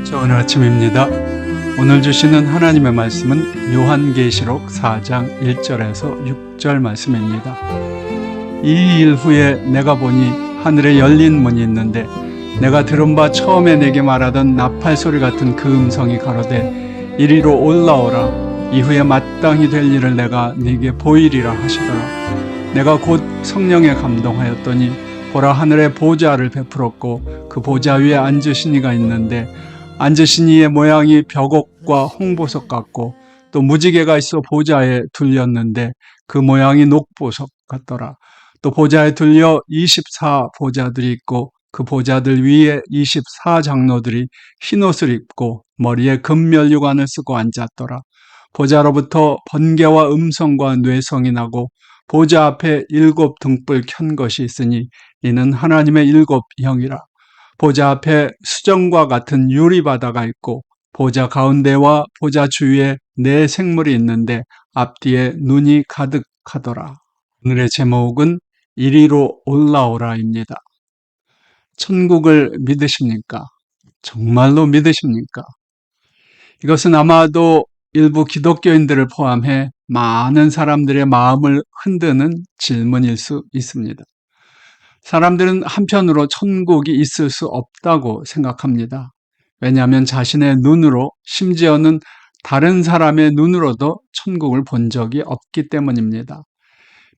좋은 아침입니다. 오늘 주시는 하나님의 말씀은 요한계시록 4장 1절에서 6절 말씀입니다. 이 일 후에 내가 보니 하늘에 열린 문이 있는데 내가 들은 바 처음에 내게 말하던 나팔 소리 같은 그 음성이 가로되 이리로 올라오라. 이후에 마땅히 될 일을 내가 네게 보이리라 하시더라. 내가 곧 성령에 감동하였더니 보라, 하늘에 보좌를 베풀었고 그 보좌 위에 앉으신 이가 있는데 앉으신 이의 모양이 벽옥과 홍보석 같고 또 무지개가 있어 보좌에 둘렸는데 그 모양이 녹보석 같더라. 또 보좌에 둘려 24보좌들이 있고 그 보좌들 위에 24장로들이 흰옷을 입고 머리에 금면류관을 쓰고 앉았더라. 보좌로부터 번개와 음성과 뇌성이 나고 보좌 앞에 7 등불 켠 것이 있으니 이는 하나님의 7 영이라. 보좌 앞에 수정과 같은 유리바다가 있고 보좌 가운데와 보좌 주위에 4 생물이 있는데 앞뒤에 눈이 가득하더라. 오늘의 제목은 이리로 올라오라입니다. 천국을 믿으십니까? 정말로 믿으십니까? 이것은 아마도 일부 기독교인들을 포함해 많은 사람들의 마음을 흔드는 질문일 수 있습니다. 사람들은 한편으로 천국이 있을 수 없다고 생각합니다. 왜냐하면 자신의 눈으로, 심지어는 다른 사람의 눈으로도 천국을 본 적이 없기 때문입니다.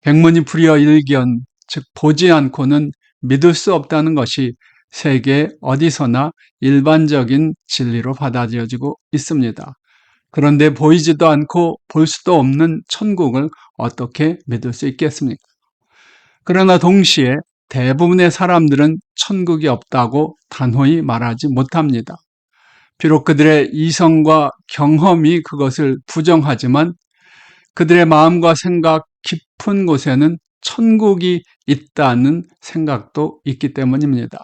백문이 불여일견, 즉 보지 않고는 믿을 수 없다는 것이 세계 어디서나 일반적인 진리로 받아들여지고 있습니다. 그런데 보이지도 않고 볼 수도 없는 천국을 어떻게 믿을 수 있겠습니까? 그러나 동시에 대부분의 사람들은 천국이 없다고 단호히 말하지 못합니다. 비록 그들의 이성과 경험이 그것을 부정하지만 그들의 마음과 생각 깊은 곳에는 천국이 있다는 생각도 있기 때문입니다.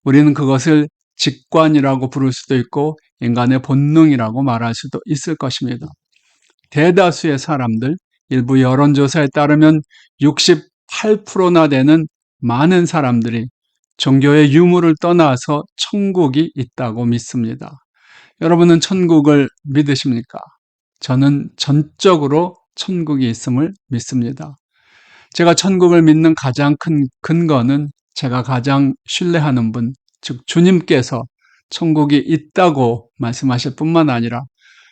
우리는 그것을 직관이라고 부를 수도 있고 인간의 본능이라고 말할 수도 있을 것입니다. 대다수의 사람들, 일부 여론조사에 따르면 68%나 되는 많은 사람들이 종교의 유무를 떠나서 천국이 있다고 믿습니다. 여러분은 천국을 믿으십니까? 저는 전적으로 천국이 있음을 믿습니다. 제가 천국을 믿는 가장 큰 근거는 제가 가장 신뢰하는 분, 즉 주님께서 천국이 있다고 말씀하실 뿐만 아니라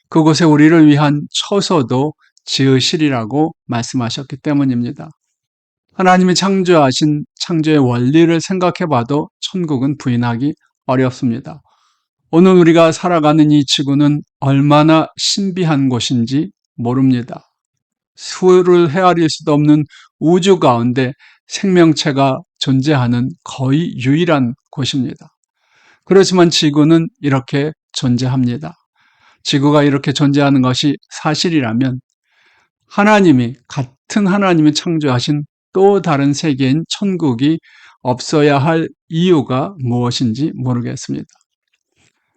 그곳에 우리를 위한 처소도 지으시리라고 말씀하셨기 때문입니다. 하나님이 창조하신 창조의 원리를 생각해 봐도 천국은 부인하기 어렵습니다. 오늘 우리가 살아가는 이 지구는 얼마나 신비한 곳인지 모릅니다. 수를 헤아릴 수도 없는 우주 가운데 생명체가 존재하는 거의 유일한 곳입니다. 그렇지만 지구는 이렇게 존재합니다. 지구가 이렇게 존재하는 것이 사실이라면 같은 하나님이 창조하신 또 다른 세계인 천국이 없어야 할 이유가 무엇인지 모르겠습니다.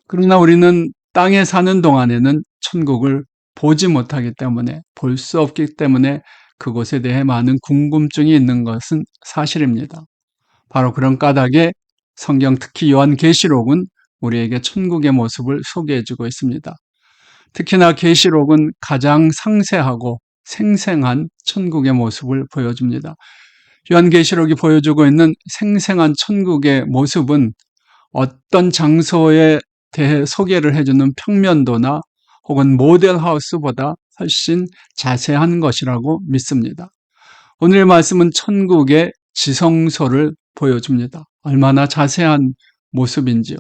그러나 우리는 땅에 사는 동안에는 천국을 보지 못하기 때문에, 볼 수 없기 때문에 그곳에 대해 많은 궁금증이 있는 것은 사실입니다. 바로 그런 까닭에 성경, 특히 요한계시록은 우리에게 천국의 모습을 소개해주고 있습니다. 특히나 계시록은 가장 상세하고 생생한 천국의 모습을 보여줍니다. 요한계시록이 보여주고 있는 생생한 천국의 모습은 어떤 장소에 대해 소개를 해주는 평면도나 혹은 모델하우스보다 훨씬 자세한 것이라고 믿습니다. 오늘의 말씀은 천국의 지성소를 보여줍니다. 얼마나 자세한 모습인지요.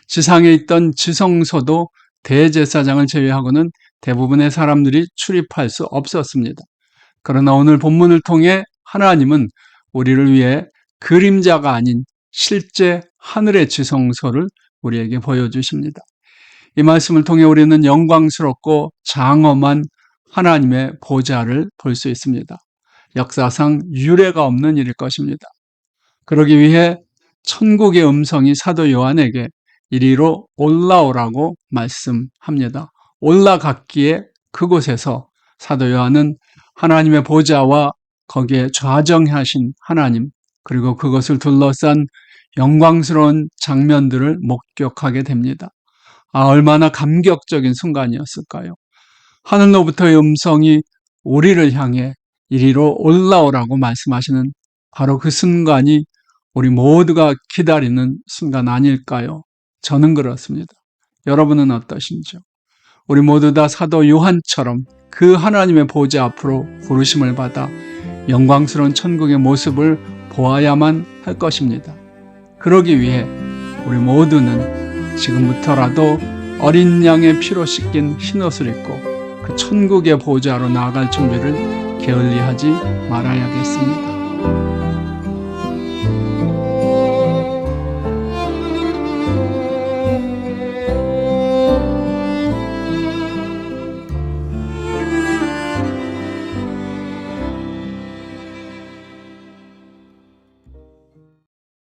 지상에 있던 지성소도 대제사장을 제외하고는 대부분의 사람들이 출입할 수 없었습니다. 그러나 오늘 본문을 통해 하나님은 우리를 위해 그림자가 아닌 실제 하늘의 지성소를 우리에게 보여주십니다. 이 말씀을 통해 우리는 영광스럽고 장엄한 하나님의 보좌를 볼 수 있습니다. 역사상 유례가 없는 일일 것입니다. 그러기 위해 천국의 음성이 사도 요한에게 이리로 올라오라고 말씀합니다. 올라갔기에 그곳에서 사도 요한은 하나님의 보좌와 거기에 좌정하신 하나님, 그리고 그것을 둘러싼 영광스러운 장면들을 목격하게 됩니다. 얼마나 감격적인 순간이었을까요? 하늘로부터의 음성이 우리를 향해 이리로 올라오라고 말씀하시는 바로 그 순간이 우리 모두가 기다리는 순간 아닐까요? 저는 그렇습니다. 여러분은 어떠신지요? 우리 모두 다 사도 요한처럼 그 하나님의 보좌 앞으로 부르심을 받아 영광스러운 천국의 모습을 보아야만 할 것입니다. 그러기 위해 우리 모두는 지금부터라도 어린 양의 피로 씻긴 흰옷을 입고 그 천국의 보좌로 나아갈 준비를 게을리하지 말아야겠습니다.